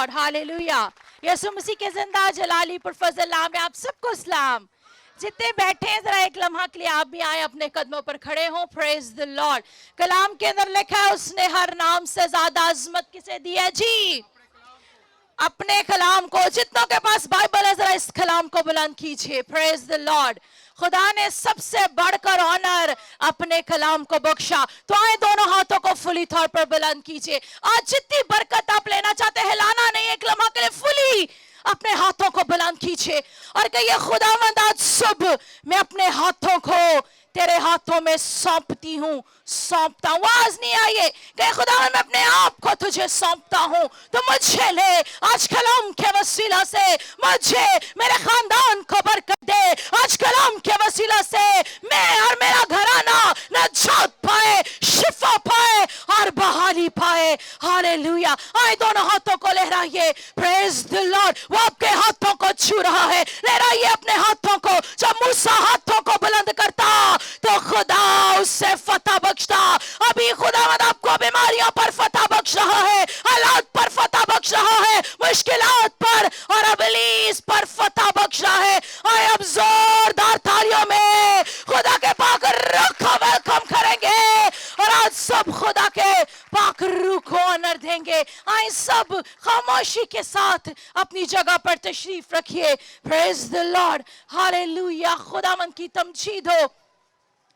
Lord, hallelujah. यीशु मसीह के जिंदा जलाली पर फजल नाम में आप सबको सलाम। जितने बैठे हैं जरा एक लम्हा के लिए आप भी आए, अपने कदमों पर खड़े हों। Praise the Lord. कलाम के अंदर लिखा है उसने हर नाम से ज्यादा अजमत किसे दी है जी? अपने कलाम को। जितनों के पास बाइबल है जरा इस कलाम को बुलंद कीजिए। Praise the Lord. खुदा ने सबसे बढ़कर ऑनर अपने कलाम को बख्शा। तो आए दोनों हाथों को फुली तौर पर बुलंद कीजिए। आज जितनी बरकत आप लेना चाहते हैं, हिलाना नहीं, एक लम्हा के लिए फुली अपने हाथों को बुलंद कीजिए और कहिए खुदावंद आज सुबह मैं अपने हाथों को तेरे हाथों में सौंपती हूँ, सौंपता हूँ। आवाज नहीं आई है कि खुदावंद मैं अपने आप को तुझे सौंपता हूँ, तो मुझे ले आज कलाम के वसीला से, मुझे मेरे खानदान को बरकत दे। आज कलाम के वसीला से मैं और मेरा घराना नजात पाए, शिफा पाए और बहाली पाए। हालेलुया। आए दोनों हाथों को लहराइए। Praise the Lord. वो आपके हाथों को छू रहा है। लहराइए अपने हाथों को। जब मूसा हाथों को बुलंद करता तो खुदा उससे फतह बख्शता। अभी खुदावंद आपको बीमारियों पर फतह बख्श रहा है, हालात पर फतह बख्श रहा है, मुश्किलात पर और इब्लीस पर फतह बख्श रहा है। आए अब जोरदार तालियों में खुदा के पाक रूह को वेलकम करेंगे और आज सब खुदा के पाक रूह को ऑनर देंगे। आए सब खामोशी के साथ अपनी जगह पर तशरीफ रखिए। Praise the Lord, hallelujah. खुदावंद की तमजीद हो।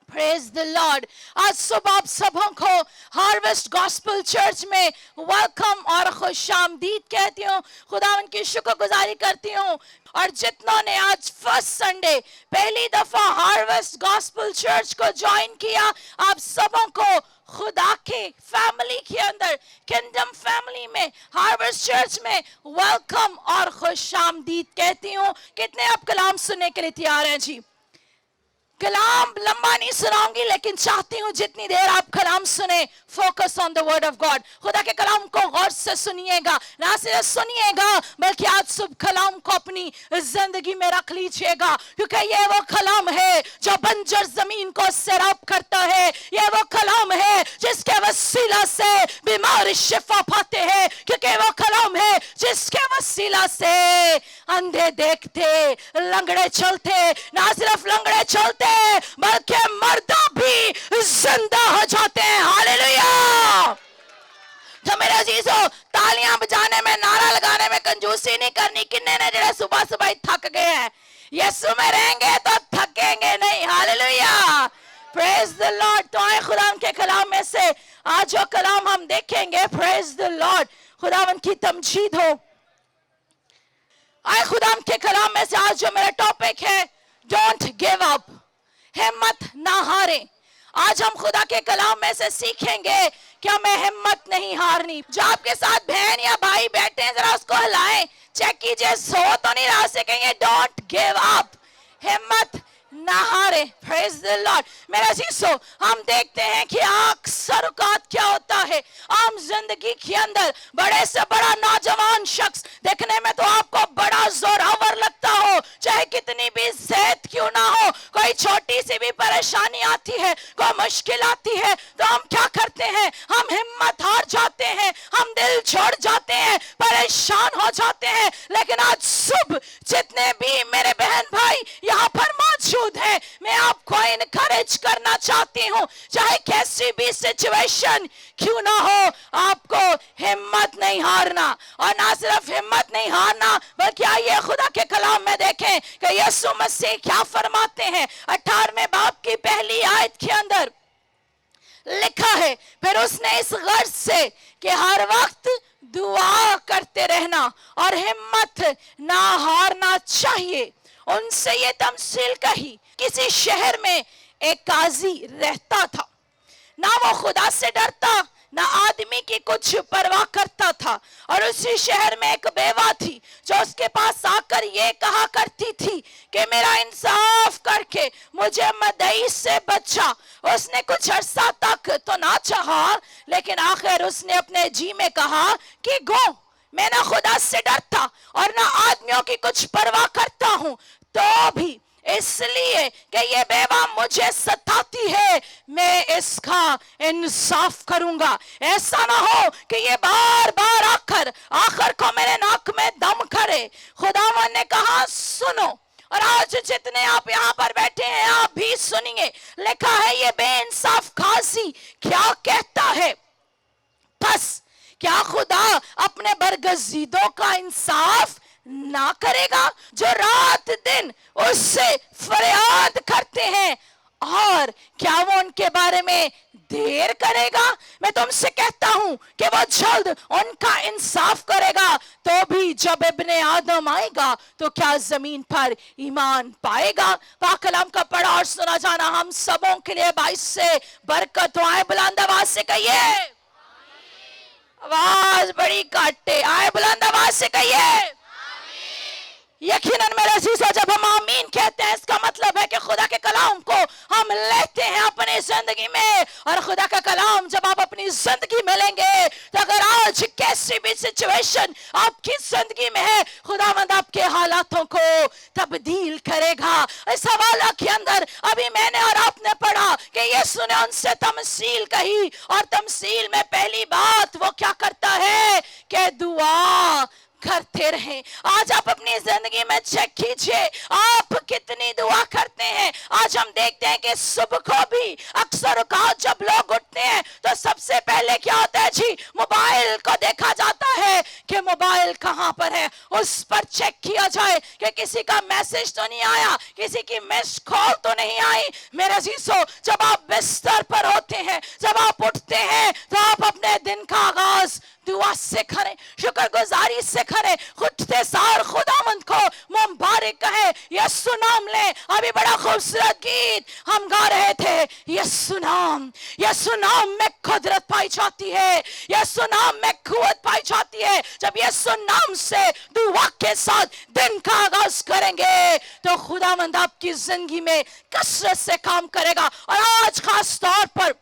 Praise the Lord. आज सुबह आप सबों को हार्वेस्ट गॉस्पेल चर्च में वेलकम और खुशामदीद कहती हूँ। खुदावंद की शुक्रगुजारी करती हूँ। और जितनों ने आज फर्स्ट संडे पहली दफा हार्वेस्ट गॉस्पेल चर्च को ज्वाइन किया, आप सबों को खुदा के फैमिली के अंदर, किंगडम फैमिली में, हार्वेस्ट चर्च में वेलकम और खुशामदीद कहती हूँ। कितने आप कलाम सुनने के लिए तैयार हैं जी? कलाम लंबा नहीं सुनाऊंगी, लेकिन चाहती हूँ जितनी देर आप कलाम सुने, focus on the word of God. खुदा के कलाम को गौर से सुनिएगा, ना सिर्फ सुनिएगा बल्कि आज सुबह कलाम को अपनी जिंदगी में रख लीजिएगा, क्योंकि ये वो कलाम है जो बंजर जमीन को सैराब करता है। ये वो कलाम है जिसके वसीला से बीमार शिफा पाते हैं, क्योंकि वो कलाम है जिसके वसीला से अंधे देखते, लंगड़े चलते, ना सिर्फ लंगड़े चलते बल्कि मर्दा भी जिंदा हो जाते हैं। हालेलुया। तो मेरे अजीजों, तालियां बजाने में, नारा लगाने में कंजूसी नहीं करनी। किन्ने ने जरा सुबह सुबह थक गए हैं, यीशु में रहेंगे तो थकेंगे नहीं। हालेलुया। Praise the Lord. तो आए खुदा के कलाम में से आज जो कलाम हम देखेंगे, प्रेज द लॉर्ड, खुदावंद की तमजीद हो। आए खुदा के कलाम में से आज जो मेरा टॉपिक है, डोंट गिव अप, हिम्मत ना हारे। आज हम खुदा के कलाम में से सीखेंगे कि हमें हिम्मत नहीं हारनी। जो आपके साथ बहन या भाई बैठे हैं जरा उसको हिलाएं, चेक कीजिए सो तो नहीं रहा से। कहिए डोंट गिव अप, हिम्मत ना हारे। Praise the Lord. मेरा अजीजों, हम देखते हैं कि अक्सर औकात क्या होता है आम जिंदगी के अंदर, बड़े से बड़ा नौजवान शख्स देखने में तो आपको बड़ा जोरावर लगता हो, चाहे कितनी भी सेहत क्यों ना हो, कोई छोटी सी भी परेशानी आती है, कोई मुश्किल आती है, तो हम क्या करते हैं? हम हिम्मत हार जाते हैं, हम दिल छोड़ जाते हैं, परेशान हो जाते हैं। लेकिन आज सुबह जितने भी मेरे बहन भाई यहाँ पर मौजूद है, मैं आपको इनकरेज करना चाहती हूँ, चाहे कैसी भी सिचुएशन क्यों ना हो, आपको हिम्मत नहीं हारना। और ना सिर्फ हिम्मत नहीं हारना, बल्कि आइए खुदा के कलाम में देखें कि यीशु मसीह क्या फरमाते हैं। 18वें बाब की पहली आयत के अंदर लिखा है, फिर उसने इस गर्ज से कि हर वक्त दुआ करते रहना और हिम्मत ना हारना चाहिए, उनसे ये तमसील कही। किसी शहर में एक काजी रहता था, ना वो खुदा से डरता, ना आदमी की कुछ परवाह करता था। और उसी शहर में एक बेवा थी जो उसके पास आकर ये कहा करती थी कि मेरा इंसाफ करके मुझे मदई से बचा। उसने कुछ अरसा तक तो ना चाहा, लेकिन आखिर उसने अपने जी में कहा कि गो, मैं ना खुदा से डरता और ना आदमियों की कुछ परवाह करता हूं, तो भी इसलिए कि ये बेवा मुझे सताती है, मैं इसका इंसाफ करूंगा। ऐसा ना हो कि ये बार बार आखिर को मेरे नाक में दम करे। खुदावन ने कहा सुनो, और आज जितने आप यहाँ पर बैठे हैं आप भी सुनिए। लिखा है ये बेइंसाफ काजी क्या कहता है, बस क्या खुदा अपने बरगजीदों का इंसाफ ना करेगा जो रात दिन उससे फरियाद करते हैं, और क्या वो उनके बारे में देर करेगा? मैं तुमसे कहता हूं कि वो जल्द उनका इंसाफ करेगा। तो भी जब इब्ने आदम आएगा तो क्या जमीन पर ईमान पाएगा? पाक कलाम का पढ़ा और सुना जाना हम सबों के लिए बाइस से बरकत हो। आए बुलंद आवाज से कहिए, आवाज बड़ी काटे, आए बुलंद आवाज से कहिए। यकीनन मेरे अजीजों, जब हम आमीन कहते हैं इसका मतलब है कि खुदा के कलाम को हम लेते हैं अपनी जिंदगी में। और खुदा का कलाम जब आप अपनी जिंदगी में लेंगे तो अगर आज कैसी भी सिचुएशन आपकी जिंदगी में है, खुदावंद आपके हालातों को तब्दील करेगा। इस हवाला के अंदर अभी मैंने और आपने पढ़ा कि यीशु ने उनसे तमसील कही, और तमसील में पहली बात वो क्या करता है कि दुआ करते रहें। आज आप अपनी जिंदगी में चेक कीजिए आप कितनी दुआ करते हैं। आज हम देखते हैं कि सुबह को भी अक्सर औकात जब लोग उठते हैं तो सबसे पहले क्या होता है जी, मोबाइल को देखा जाता है कि मोबाइल कहां पर है, उस पर चेक किया जाए कि किसी का मैसेज तो नहीं आया, किसी की मिस कॉल तो नहीं आई। मेरे अजीजों, जब आप बिस्तर पर होते हैं, जब आप उठते हैं तो आप अपने दिन का आगाज दुआ से करें, शुक्रगुजारी से करें। उठते सार खुदावंद को मुबारक कहें, यीशु नाम ले। अभी बड़ा खूबसूरत गीत हम गा रहे थे, यीशु नाम में कुदरत पाई जाती है, यीशु नाम में कुव्वत पाई जाती है। जब यीशु नाम से दुआ के साथ दिन का आगाज करेंगे तो खुदावंद आपकी जिंदगी में कसरत से काम करेगा। और आज खास तौर पर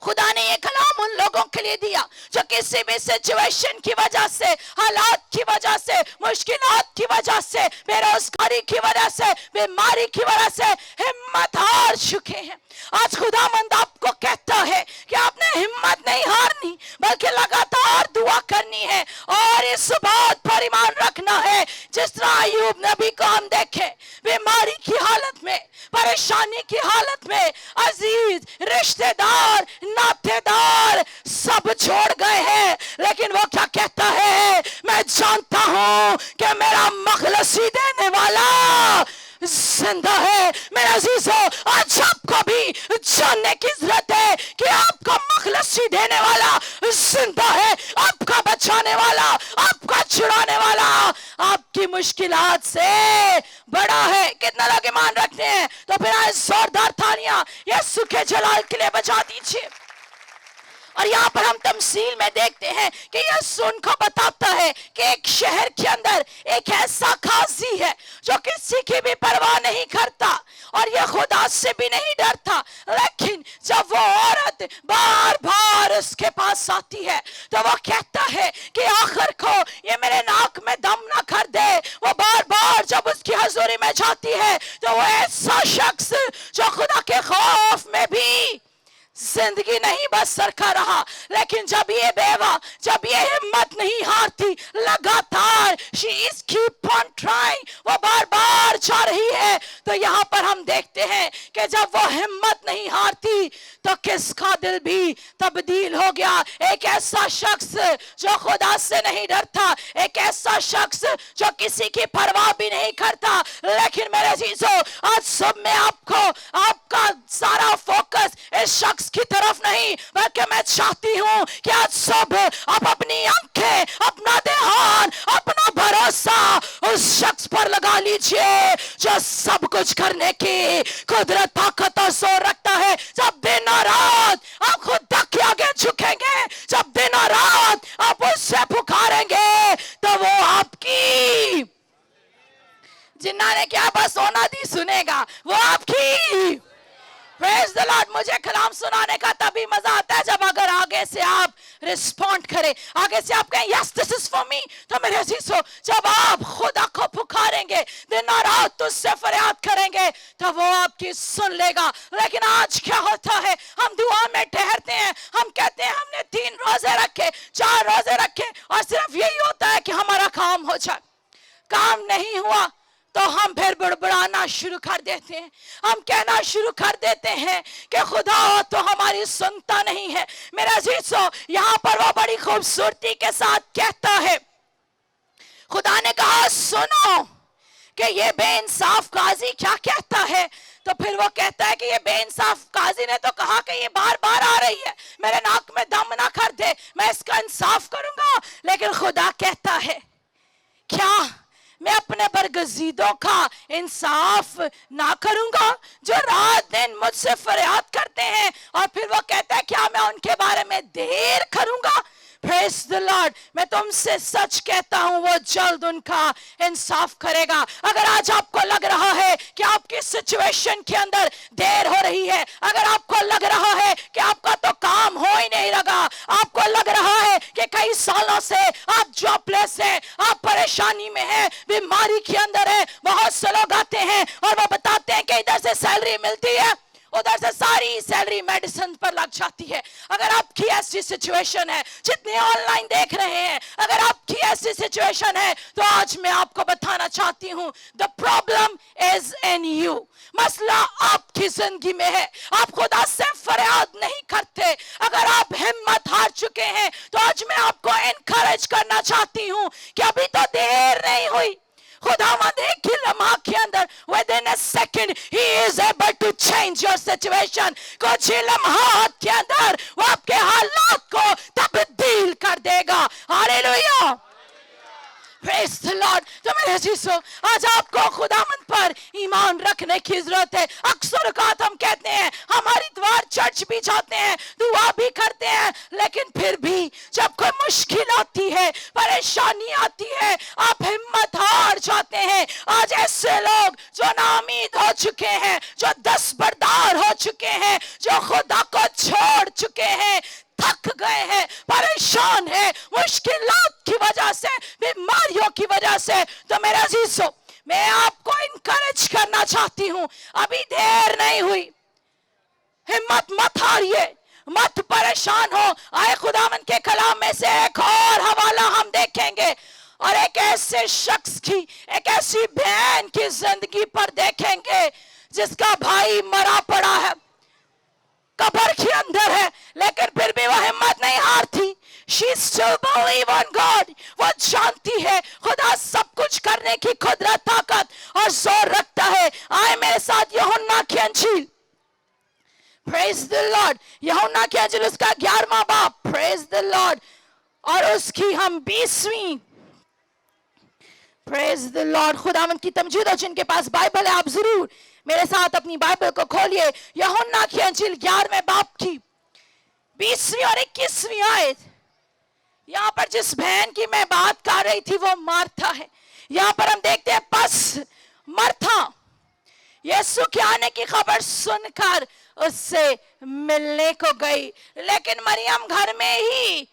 खुदा ने ये कलाम उन लोगों के लिए दिया जो किसी भी सिचुएशन की वजह से, हालात की वजह से, मुश्किलात की वजह से, बेरोजगारी की वजह से, बीमारी की वजह से हिम्मत हार चुके हैं। आज खुदावंद आपको कहता है कि आपने हिम्मत नहीं हारनी बल्कि लगातार दुआ करनी है और इस बात पर ईमान रखना है। जिस तरह अय्यूब नबी को हम देखें, बीमारी की हालत में, परेशानी की हालत में, अजीज, रिश्तेदार, नातेदार सब छोड़ गए हैं, लेकिन वो क्या कहता है, मैं जानता हूं कि मेरा मखलसी देने वाला जिंदा है। मेरे अजीजों, आज आपको भी जानने की जरूरत है कि आपका मखलसी देने वाला जिंदा है, आपका बचाने वाला, आपका छुड़ाने वाला आपकी मुश्किलात से बड़ा है। कितना लोग ईमान रखते हैं? तो फिर आज जोरदार तालियां यीशु के जलाल के लिए बजा दीजिए। और यहाँ पर हम तमसील में देखते हैं कि यीशु उनको बताता है कि एक शहर के अंदर एक ऐसा काजी है जो किसी की भी परवाह नहीं करता और ये खुदा से भी नहीं डरता, लेकिन जब वो औरत बार बार उसके पास आती है तो वो कहता है कि आखिर को ये मेरे नाक में दम ना कर दे। वो बार बार जब उसकी हजूरी में जाती है तो वो ऐसा शख्स जो खुदा के खौफ में भी जिंदगी नहीं बसर कर रहा, लेकिन जब ये बेवा, जब ये हिम्मत नहीं हारती, लगातार she is keep on trying, वो बार बार जा रही है, तो यहाँ पर हम देखते हैं कि जब वो हिम्मत नहीं हारती तो किसका दिल भी तब्दील हो गया। एक ऐसा शख्स जो खुदा से नहीं डरता, एक ऐसा शख्स जो किसी की परवाह भी नहीं करता। लेकिन मेरे अजीजों, आज सब में आपको आपका सारा फोकस इस शख्स की तरफ नहीं, बल्कि मैं चाहती हूं कि आज सब आप अपनी आंखें, अपना ध्यान, अपना भरोसा उस शख्स पर लगा लीजिए जो सब कुछ करने की कुदरत, ताकत और जोर रखता है। जब दिन और रात आप खुदा के आगे झुकेंगे, जब दिन और रात आप उससे पुकारेंगे तो वो आपकी, जिन्ना ने क्या बस होना दी सुनेगा, वो आपकी। Praise the Lord. मुझे कलाम सुनाने का तभी मजा आता है जब अगर आगे से आप रिस्पॉन्ड करे। आगे से आप कहें yes this is for me, तो मेरे अजीजों जब आप खुदा को पुकारेंगे, दिन और रात उससे फरियाद करेंगे, तो वो आपकी सुन लेगा। लेकिन आज क्या होता है, हम दुआ में ठहरते हैं, हम कहते हैं हमने 3 रोजे रखे, 4 रोजे रखे, और सिर्फ यही होता है कि हमारा काम हो जाए। काम नहीं हुआ तो हम फिर बड़बड़ाना शुरू कर देते हैं, हम कहना शुरू कर देते हैं कि खुदा तो हमारी सुनता नहीं है। मेरे अजीजों यहाँ पर वो बड़ी खूबसूरती के साथ कहता है, खुदा ने कहा सुनो कि ये बेइंसाफ काजी क्या कहता है। तो फिर वो कहता है कि ये बेइंसाफ काजी ने तो कहा कि ये बार बार आ रही है, मेरे नाक में दम ना कर दे, मैं इसका इंसाफ करूंगा। लेकिन खुदा कहता है क्या मैं अपने बरगजीदों का इंसाफ ना करूंगा जो रात दिन मुझसे फरियाद करते हैं? और फिर वो कहता है क्या मैं उनके बारे में देर करूंगा? Praise the Lord, मैं तुमसे सच कहता हूं वो जल्द उनका इंसाफ करेगा। अगर आज आपको लग रहा है कि आपकी सिचुएशन के अंदर देर हो रही है, अगर आपको लग रहा है कि आपका तो काम हो ही नहीं लगा, आपको लग रहा है कि कई सालों से आप जॉबलेस हैं, आप परेशानी में हैं, बीमारी के अंदर है, बहुत से लोग आते हैं और वो बताते हैं कि इधर से सैलरी मिलती है, उधर से सारी सैलरी मेडिसिन पर लग जाती है। अगर आपकी ऐसी सिचुएशन है, जितने ऑनलाइन देख रहे हैं, अगर आपकी ऐसी सिचुएशन है, तो आज मैं आपको बताना चाहती हूं the problem is in you. मसला आपकी जिंदगी में है, आप खुदा से फरियाद नहीं करते। अगर आप हिम्मत हार चुके हैं तो आज मैं आपको एनकरेज करना चाहती हूं कि अभी तो देर नहीं हुई। खुदावंद एक ही लम्हा के अंदर within a second he is able to change your situation। कुछ ही लम्हात के अंदर वो आपके हालात को तब्दील कर देगा। Hallelujah, Praise the Lord। तो मेरे अजीजों आज आपको खुदावंद पर ईमान रखने की जरूरत है। अक्सर औकात हम कहते हैं, हमारी द्वार चर्च भी जाते हैं, दुआ भी करते हैं, लेकिन फिर भी जब कोई मुश्किल आती है, परेशानी आती है, आप हिम्मत हार जाते हैं। आज ऐसे लोग जो नाउम्मीद हो चुके हैं, जो दस्तबरदार हो चुके हैं, जो खुदा को छोड़ चुके हैं, थक गए हैं, परेशान है, मुश्किलात की वजह से, बीमारियों की वजह से। तो मेरे अजीजों मैं आपको इनकरेज करना चाहती हूं, अभी देर नहीं हुई, हिम्मत मत हारिए, मत परेशान हो। आए खुदावंद के कलाम में से एक और हवाला हम देखेंगे और एक ऐसे शख्स की, एक ऐसी बहन की जिंदगी पर देखेंगे जिसका भाई मरा पड़ा है, कब्र के अंदर है, लेकिन फिर भी वह हिम्मत नहीं हारती। She still believe on God। वो जानती है खुदा सब कुछ करने की कुदरत, ताकत और जोर रखता है। आए मेरे साथ यूहन्ना की अंजील, Praise the Lord, यूहन्ना की अंजील उसका 11वां बाब, Praise the Lord, और उसकी हम 20वीं, Praise the Lord, खुदावंद की तमजीद हो। जिनके पास बाइबल है आप जरूर मेरे साथ अपनी बाइबल को खोलिए। यूहन्ना की अंजील 11वें बाब की 20वीं और 21वीं आयत। यहाँ पर जिस बहन की मैं बात कर रही थी वो मार्था है। यहाँ पर हम देखते हैं बस मार्था यीशु के आने की खबर सुनकर उससे मिलने को गई, लेकिन मरियम घर में ही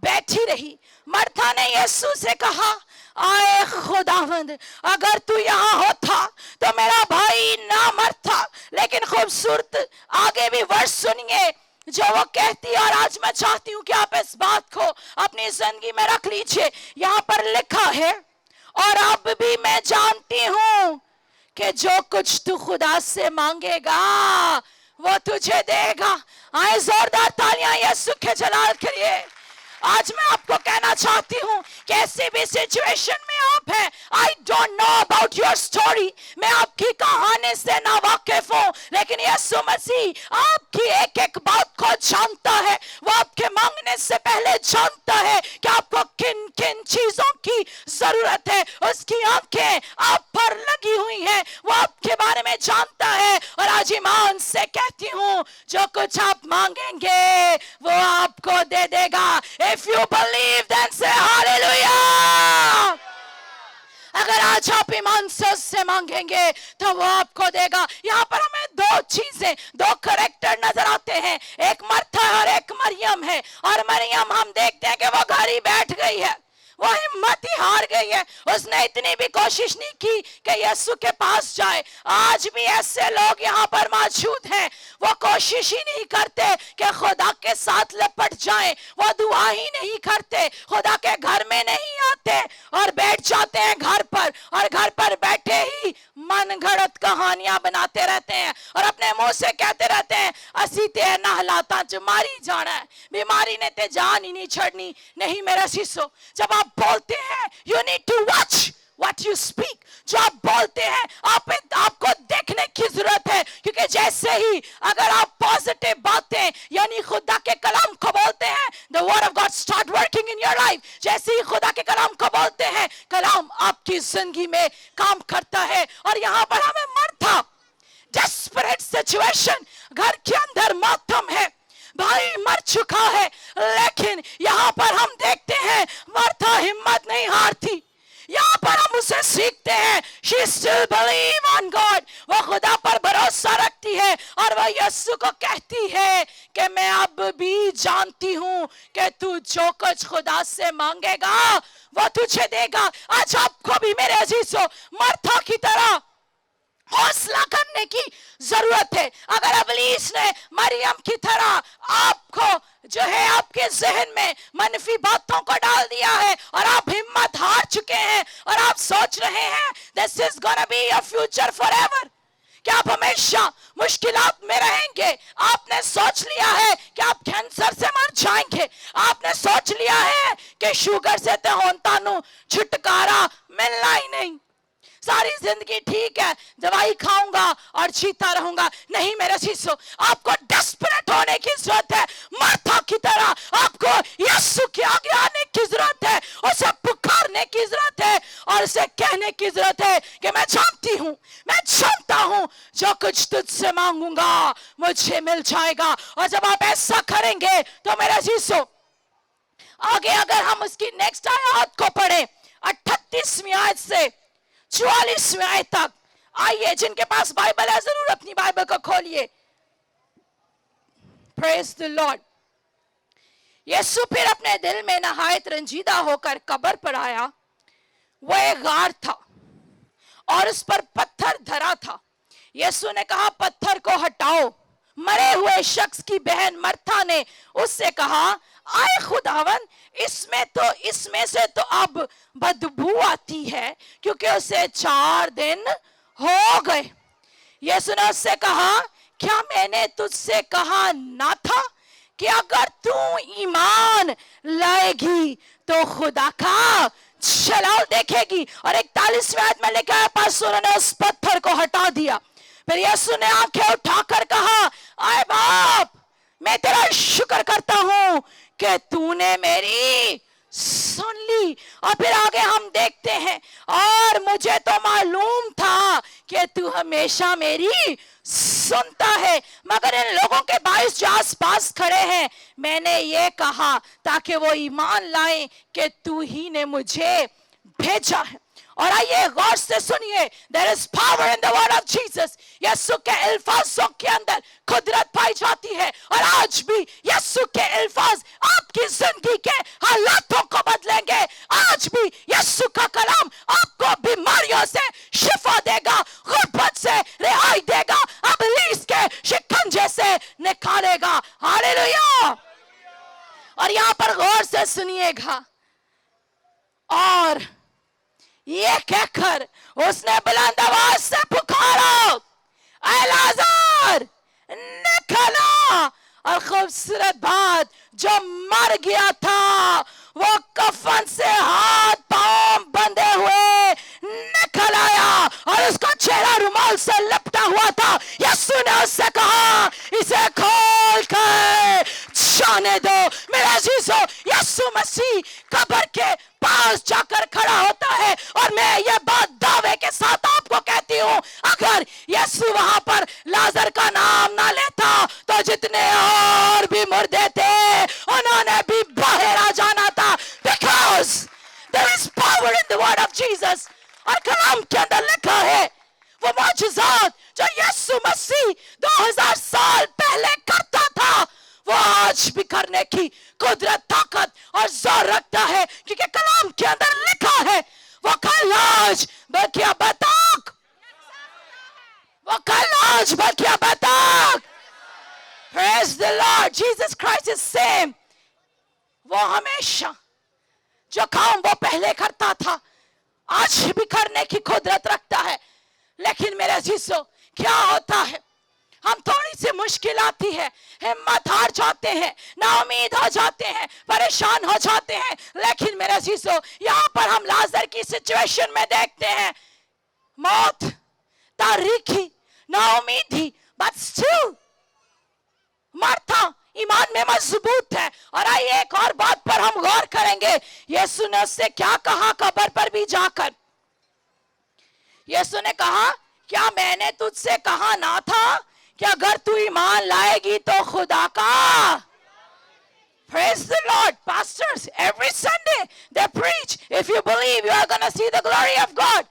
बैठी रही। मार्था ने यीशु से कहा, आए खुदावंद, अगर तू यहाँ होता तो मेरा भाई ना मरता। लेकिन खूबसूरत आगे भी वर्ष सुनिए जो वो कहती है, और आज मैं चाहती हूँ कि आप इस बात को अपनी जिंदगी में रख लीजिए। यहाँ पर लिखा है, और अब भी मैं जानती हूँ कि जो कुछ तू खुदा से मांगेगा वो तुझे देगा। आए जोरदार तालियां यीशु के जलाल के लिए। आज मैं आपको कहना चाहती हूँ कैसी भी सिचुएशन में आप हैं, I don't know about your story, मैं आपकी कहानी से ना वाकिफ हूँ, लेकिन यीशु मसीह आपकी एक एक बात को जानता है। वो आपके मांगने से पहले जानता है कि आपको किन किन चीजों की जरूरत है। उसकी आंखें आप पर लगी हुई हैं, वो आपके बारे में जानता है। और आज ईमान से कहती हूँ जो कुछ आप मांगेंगे वो आपको दे देगा। If you believe, then say hallelujah। अगर आज आप ईमान से उससे मांगेंगे तो वो आपको देगा। यहाँ पर हमें दो चीजें, दो कैरेक्टर नजर आते हैं, एक मार्था और एक मरियम है। और मैं मरियम हम देखते हैं कि वो घर ही बैठ गई है, वो हिम्मत ही हार गई है, उसने इतनी भी कोशिश नहीं की कि यीशु के पास जाए। आज भी ऐसे लोग यहाँ पर मौजूद हैं, वो कोशिश ही नहीं करते कि खुदा के साथ लपट जाएं, वो दुआ ही नहीं करते, खुदा के घर में नहीं आते और बैठ जाते हैं घर पर, और घर पर बैठे ही मन घड़त कहानियां बनाते रहते हैं और अपने मुंह से कहते रहते हैं असी ते ना हालातां च मारी जाना है, बीमारी ने ते जान ही नहीं छड़नी। नहीं मेरा शिष्यो, जब आप बोलते हैं you need to watch what you speak, जो आप बोलते हैं आपको देखने की जरूरत है, क्योंकि जैसे ही अगर आप पॉजिटिव बातें यानी खुदा के कलाम को बोलते हैं, the word of God start working in your life. जैसे ही खुदा के कलाम को बोलते हैं, कलाम आपकी जिंदगी में काम करता है। और यहाँ पर हमें मरथा डेस्परेट सिचुएशन, घर के अंदर मातम है, भाई मर चुका है, लेकिन यहाँ पर हम देखते हैं मरथा हिम्मत नहीं हारती। यहाँ पर हम उसे सीखते हैं she still believe on God, वो खुदा पर भरोसा रखती है और वह यीशु को कहती है कि मैं अब भी जानती हूँ कि तू जो कुछ खुदा से मांगेगा वो तुझे देगा। आज आपको भी मेरे अजीजों मरथा की तरह हौसला करने की जरूरत है। अगर इब्लीस ने मरियम की तरह आपको जो है आपके जहन में मनफी बातों को डाल दिया है और आप हिम्मत हार चुके हैं और आप सोच रहे हैं this is gonna be your future forever, कि आप हमेशा मुश्किलात में रहेंगे, आपने सोच लिया है कि आप कैंसर से मर जाएंगे, आपने सोच लिया है कि शुगर से तो होता नु छुटकारा मिलना ही नहीं, सारी जिंदगी ठीक है दवाई खाऊंगा और जीता रहूंगा। नहीं मेरे शिष्यों, आपको डेस्परेट होने की जरूरत है, मरथा की तरह आपको यीशु के आगे आने की जरूरत है, उसे पुकारने की जरूरत है और उसे कहने की जरूरत है कि मैं जानती हूँ, मैं जानता हूँ जो कुछ तुझसे मांगूंगा मुझे मिल जाएगा। और जब आप ऐसा करेंगे तो मेरे शिष्यों आगे अगर हम उसकी नेक्स्ट आयत को पढ़े 38वीं आयत से 44वीं आयत तक, आइए जिनके पास बाइबल है जरूर अपनी बाइबल को खोलिए। Praise the Lord. यीशु फिर अपने दिल में नहायत रंजीदा होकर कब्र पर आया। वह एक गार था और उस पर पत्थर धरा था। यीशु ने कहा पत्थर को हटाओ। मरे हुए शख्स की बहन मरथा ने उससे कहा आए खुदावन, इसमें से तो अब बदबू आती है क्योंकि उसे 4 दिन हो गए। यीशु ने उससे कहा क्या मैंने तुझसे कहा ना था कि अगर तू ईमान लाएगी तो खुदा का जलाल देखेगी। और 41वें आयत में लिखा है बस उन्होंने उस पत्थर को हटा दिया। फिर यीशु ने आंखें उठाकर कहा आए बाप, मैं तेरा शुक्र करता हूं कि तूने मेरी सुन ली। और फिर आगे हम देखते हैं और मुझे तो मालूम था कि तू हमेशा मेरी सुनता है, मगर इन लोगों के बाइस जो आस पास खड़े हैं मैंने ये कहा ताकि वो ईमान लाएं कि तू ही ने मुझे भेजा है। और आइए गौर से सुनिए, there is power in the word of Jesus। यीशु के अल्फाजों के अंदर कुदरत पाई जाती है और आज भी यीशु के अल्फाज आपकी जिंदगी के हालातों को बदलेंगे। आज भी यीशु का कलाम आपको बीमारियों से शिफा देगा, गुर्बत से रिहाई देगा, इब्लीस के शिकंजे से निकालेगा। हालेलुया। और यहाँ पर गौर से सुनिएगा, और ये कहकर उसने बुलंद आवाज से पुकारा ऐ लाज़र निकल आ। और खूबसूरत बात, जो मर गया था वो कफन से हाथ पांव बंधे हुए निकल आया और उसका चेहरा रुमाल से लपटा हुआ था। यीशु ने उससे कहा इसे खोल कर जाने दो। मेरे अजीजों, यीशु मसीह कब्र के पास जाकर खड़ा होता है और मैं ये बात दावे के साथ आपको कहती हूँ अगर यीशु वहां पर लाजर का नाम ना लेता तो जितने और भी मुर्दे थे उन्होंने भी बाहर आ जाना था। Because there is power in the word of Jesus। और कलाम के अंदर लिखा है वो मौजूजात जो यीशु मसीह 2000 साल पहले करता था वो आज भी करने की कुदरत आज बल्कि अब तक। Praise the Lord. Jesus Christ is same. वो हमेशा जो काम वो पहले करता था आज भी करने की कुदरत रखता है। लेकिन मेरे अजीजों, क्या होता है, हम थोड़ी सी मुश्किल आती है, हिम्मत हार जाते हैं, नाउमीद हो जाते हैं, परेशान हो जाते हैं। लेकिन मेरे अजीजों, यहाँ पर हम लाजर की सिचुएशन में देखते हैं, मौत तारीखी, नाउमीदी, बट स्टिल मार्था ईमान में मजबूत है। और आइए एक और बात पर हम गौर करेंगे। यीशु ने उससे क्या कहा कब्र पर भी जाकर? यीशु ने कहा, क्या मैंने तुझसे कहा ना था कि अगर तू ईमान लाएगी तो खुदा का। Praise the Lord. Pastors, every Sunday they preach, if you believe you are going to see the glory of God.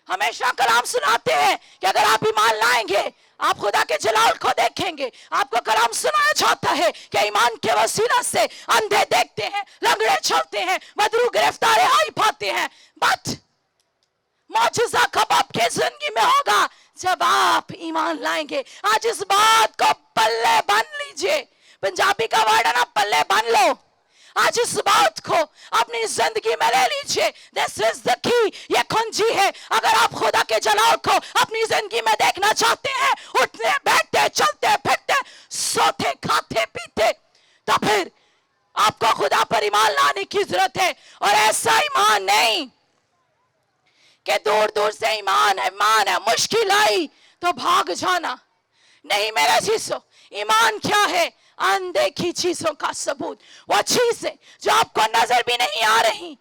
हमेशा कलाम सुनाते हैं कि अगर आप ईमान लाएंगे आप खुदा के जलाल को देखेंगे। आपको कलाम सुनाया जाता है कि ईमान के वसीला से अंधे देखते हैं, लंगड़े चलते हैं, मदरू गिरफ्तार रिहाई पाते हैं। बट मौजूदा कब आपके जिंदगी में होगा? जब आप ईमान लाएंगे। आज इस बात को पल्ले बांध लीजिए। पंजाबी का वर्ड है ना, पल्ले बांध लो। आज इस बात को अपनी जिंदगी में ले लीजिए। This is the key. ये कुंजी है। अगर आप खुदा के जलाल को अपनी जिंदगी में देखना चाहते हैं, उठते बैठते चलते फिरते सोते खाते पीते, तो फिर आपको खुदा पर ईमान लाने की जरूरत है। और ऐसा ईमान नहीं कि दूर दूर से ईमान है, मुश्किल आई तो भाग जाना। नहीं मेरा चीजों, ईमान क्या है? अनदेखी चीजों का सबूत, वो चीजें जो आपको नजर भी नहीं आ रही।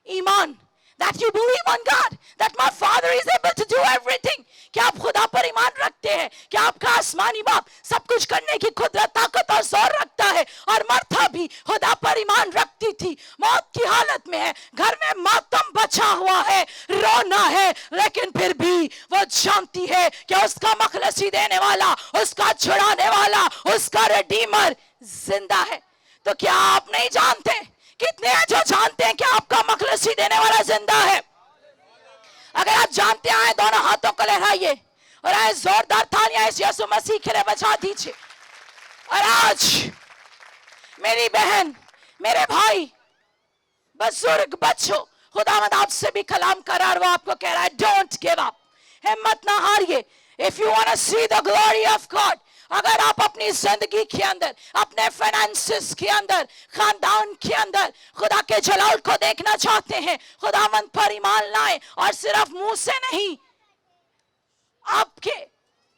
ईमान, that you believe on God, that my Father is able to do everything. क्या आप खुदा पर ईमान रखते हैं? क्या आपका आसमानी बाप सब कुछ करने की कुदरत, ताकत और जोर रखता है? और मार्था भी खुदा पर ईमान रखती थी। मौत की हालत में है, घर में मातम बचा हुआ है, रोना है, लेकिन फिर भी वो जानती है कि उसका मखलसी देने वाला, उसका छुड़ाने वाला, उसका रिडीमर जिंदा है। तो क्या आप नहीं जानते? कितने हैं जो जानते हैं कि आपका मखलसी देने वाला जिंदा है? अगर आप जानते हैं, दोनों हाथों को लहराइए और आए जोरदार तालियां इस यीशु मसीह के लिए बजा दीजिए। और आज मेरी बहन, मेरे भाई, बुजुर्ग, बच्चों, खुदावंद आपसे भी कलाम कर रहा है। वो आपको कह रहा है, डोंट गिव अप, हिम्मत ना हारिए। If you want to see the glory of God, अगर आप अपनी जिंदगी के अंदर, अपने फाइनेंसेस के अंदर, खानदान के अंदर खुदा के जलाल को देखना चाहते हैं, खुदावंद पर ईमान लाएं। और सिर्फ मुंह से नहीं, आपके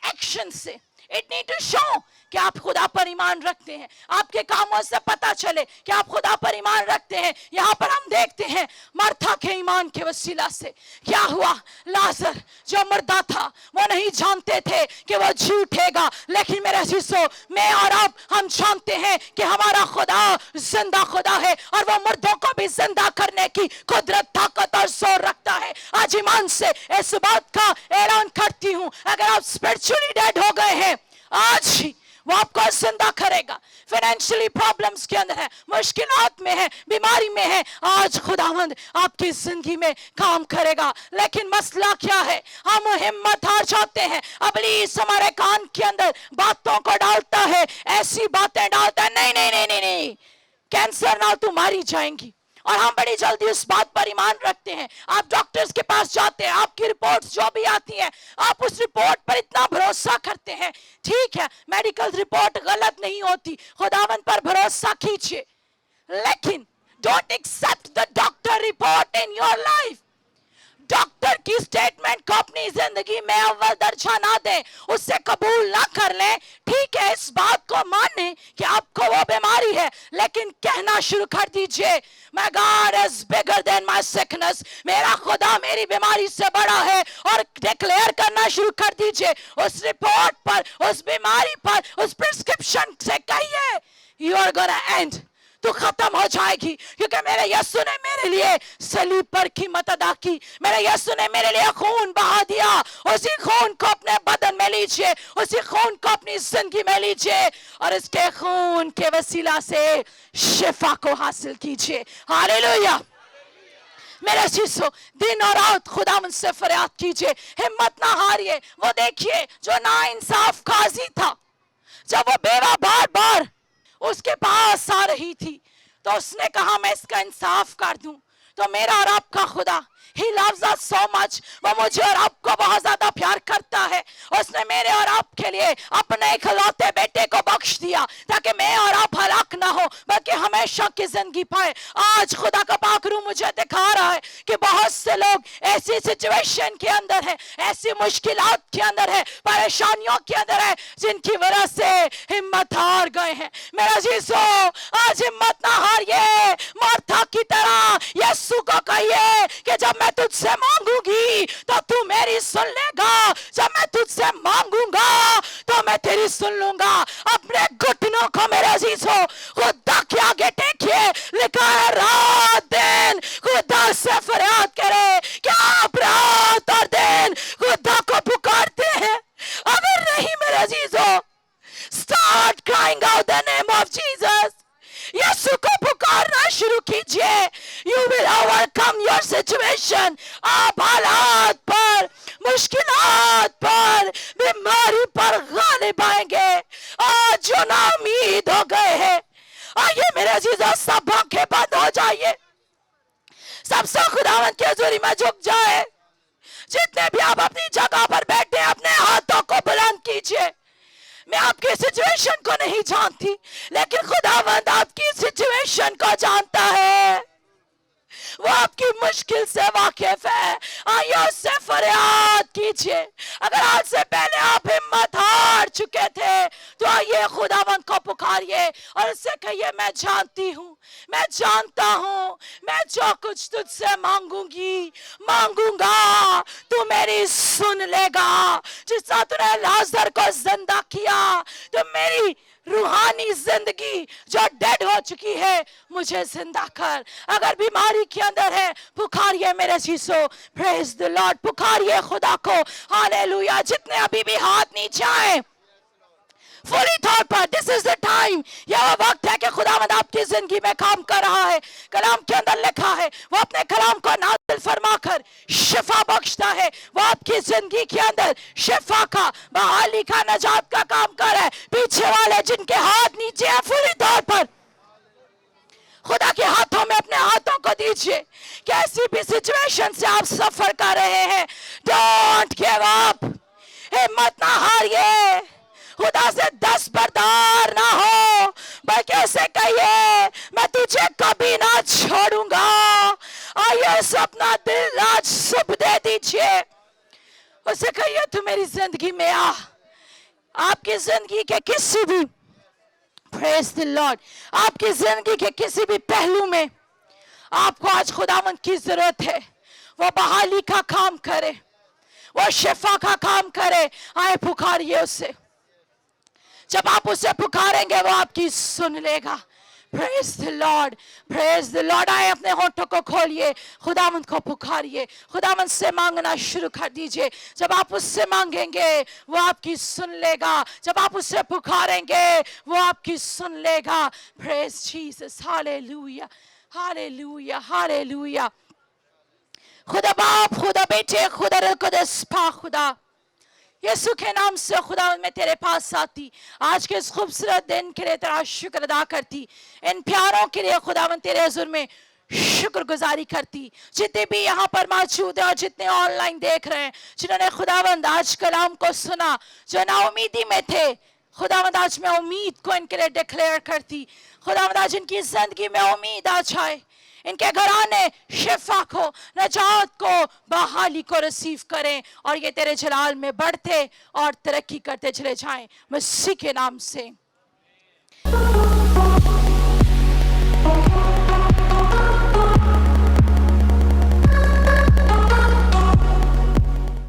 एक्शन से। इट नीड टू शो कि आप खुदा पर ईमान रखते हैं। आपके कामों से पता चले कि आप खुदा पर ईमान रखते हैं। यहाँ पर हम देखते हैं मार्था के ईमान के वसीला से क्या हुआ। लाजर जो मर्दा था, वो नहीं जानते थे कि वो जी उठेगा। लेकिन मेरे अजीजों, मैं और आप, हम जानते हैं कि हमारा खुदा जिंदा खुदा है और वो मुर्दों को भी जिंदा करने की कुदरत, ताकत और जोर रखता है। आज ईमान से इस बात का ऐलान करती हूँ, अगर आप स्पिरिचुअली डेड हो गए हैं, आज ही वो आपको जिंदा करेगा। फाइनेंशियली प्रॉब्लम्स के अंदर है, मुश्किलात में है, बीमारी में है, आज खुदावंद आपकी जिंदगी में काम करेगा। लेकिन मसला क्या है? हम हिम्मत हार जाते हैं। इब्लीस हमारे कान के अंदर बातों को डालता है, ऐसी बातें डालता है, नहीं नहीं नहीं नहीं नहीं, कैंसर ना तुम मारी जाएंगी। और हम बड़ी जल्दी उस बात पर ईमान रखते हैं। आप डॉक्टर्स के पास जाते हैं, आपकी रिपोर्ट्स जो भी आती हैं, आप उस रिपोर्ट पर इतना भरोसा करते हैं। ठीक है, मेडिकल रिपोर्ट गलत नहीं होती, खुदावंद पर भरोसा कीजिए। लेकिन don't accept the doctor report in your life. Doctor की स्टेटमेंट को अपनी जिंदगी में अव्वल दर्जा ना दें, उससे कबूल ना कर लें। ठीक है, इस बात को माने कि आपको वो बीमारी है, लेकिन कहना शुरू कर दीजिए, My God is bigger than my sickness. मेरा खुदा मेरी बीमारी से बड़ा है। और डिक्लेयर करना शुरू कर दीजिए उस रिपोर्ट पर, उस बीमारी पर, उस प्रिस्क्रिप्शन से कहिए, You are gonna end, तो खत्म हो जाएगी। क्योंकि मेरे यीशु ने मेरे लिए सलीब पर कीमत अदा की, मेरे यीशु ने मेरे लिए खून बहा दिया। उसी खून को अपने बदन में लीजिए, उसी खून को अपनी जिंदगी में लीजिए और इसके खून के वसीला से शिफा को हासिल कीजिए। हालेलुया। मेरे चीजों दिन और रात खुदा मुझसे फरियाद कीजिए, हिम्मत ना हारिए। वो देखिए जो ना इंसाफ काजी था, जब वो बेवा बार बार उसके पास आ रही थी तो उसने कहा मैं इसका इंसाफ कर दूं। तो मेरा और आपका खुदा, He loves us so much, वो मुझे और आपको बहुत ज्यादा प्यार करता है। उसने मेरे और आपके लिए अपने इकलौते बेटे को बख्श दिया ताकि मैं और आप हलाक ना हो बल्कि हमेशा की जिंदगी पाए। आज खुदा का पाक रूह मुझे दिखा रहा है कि बहुत से लोग ऐसी सिचुएशन के अंदर है, ऐसी मुश्किलात के अंदर है, परेशानियों के अंदर है, जिनकी वजह से हिम्मत हार गए हैं। मेरा जीसो आज हिम्मत ना हारिए, मार्था की तरह यीशु को कहिए कि जब मैं तुझसे मांगूंगी तो तू मेरी सुन लेगा, जब मैं तुझसे मांगूंगा तो मैं तेरी सुन लूंगा। अपने घुटनों को मेरे अजीजों खुदा के आगे टेकिए, लिखा है रात दिन खुदा से फरियाद करे। क्या आप रात और दिन खुदा को पुकारते हैं? अगर नहीं मेरे अजीजों, start crying out the name of Jesus. यीशु को पुकारना शुरू कीजिए। You will overcome your situation। आप हालात पर, मुश्किलात पर, बीमारी पर गालिब आएंगे। आज जो ना उम्मीद हो गए हैं, आइए मेरे अजीजों सब आंखें बंद हो जाइए, सबसे खुदावंद की हजूरी में झुक जाए। जितने भी आप अपनी जगह पर बैठे हैं अपने हाथों को बुलंद कीजिए। मैं आपकी सिचुएशन को नहीं जानती, लेकिन खुदावंद आपकी सिचुएशन को जानता है। वो आपकी मुश्किल से वाकिफ है। आइए उससे फरियाद कीजिए। अगर आज से पहले आप हिम्मत हार चुके थे तो आइए खुदावंद को पुकारिए और उससे कहिए मैं जानती हूँ, मैं जानता हूँ, मैं जो कुछ तुझसे मांगूंगा तू मेरी सुन लेगा। जिस तरह तूने लाजर को जिंदा किया तो मेरी रूहानी जिंदगी जो डेड हो चुकी है मुझे जिंदा कर। अगर बीमारी के अंदर है पुकारिए मेरे चीजों, प्रेज द लॉर्ड, पुकारिए खुदा को, हालेलुया। जितने अभी भी हाथ नीचे आए फुली तौर पर, दिस इज द टाइम, यह वो वक्त है कि खुदावंद आपकी जिंदगी में काम कर रहा है। कलाम के अंदर लिखा है वो अपने कलाम को नाज़िल फरमाकर शिफा बख्शता है। वो आपकी जिंदगी के अंदर शिफा का, बहाली का, नजात का काम कर रहा है। पीछे वाले जिनके हाथ नीचे हैं फुली तौर पर खुदा के हाथों में अपने हाथों को दीजिए। कैसी भी सिचुएशन से आप सफर कर रहे हैं, डोंट गिव अप, हिम्मत ना हारिए। खुदा से दस्तबरदार ना हो बल्कि उसे कहिए मैं तुझे कभी ना छोड़ूंगा। आइए उसे अपना दिल आज सुप दे दीजिए। उसे कहिए तू मेरी जिंदगी में आ। आपकी जिंदगी के किसी भी, प्रेज द लॉर्ड, आपकी जिंदगी के किसी भी पहलू में आपको आज खुदावंद की जरूरत है। वो बहाली का काम करे, वो शिफा का काम करे। आए पुकारिए उसे। जब आप उसे पुकारेंगे वो आपकी सुन लेगा। Praise the Lord, praise the Lord. आए अपने होठों को खोलिए, खुदावंद को पुकारिए, खुदावंद से मांगना शुरू कर दीजिए। जब आप उससे मांगेंगे वो आपकी सुन लेगा। जब आप उससे पुकारेंगे वो आपकी सुन लेगा। Praise Jesus, hallelujah, hallelujah, hallelujah. खुदा बाप, खुदा बेटे, खुदा रूह कुद्दूस, पाक खुदा, यीशु के नाम से खुदा मैं तेरे पास आती, आज के इस खूबसूरत दिन के लिए तेरा शुक्र अदा करती, इन प्यारों के लिए खुदावन तेरे हुजूर में शुक्रगुजारी करती। जितने भी यहाँ पर मौजूद है और जितने ऑनलाइन देख रहे हैं, जिन्होंने खुदावंद आज कलाम को सुना, जो नाउमीदी में थे, खुदावंद आज मैं उम्मीद को इनके लिए डिक्लेयर करती। खुदावंद आज इनकी जिंदगी में उम्मीद आ जाए, इनके घराने शिफा को, नजात को, बहाली को रिसीव करें और ये तेरे जलाल में बढ़ते और तरक्की करते चले जाएं, मसीह के नाम से।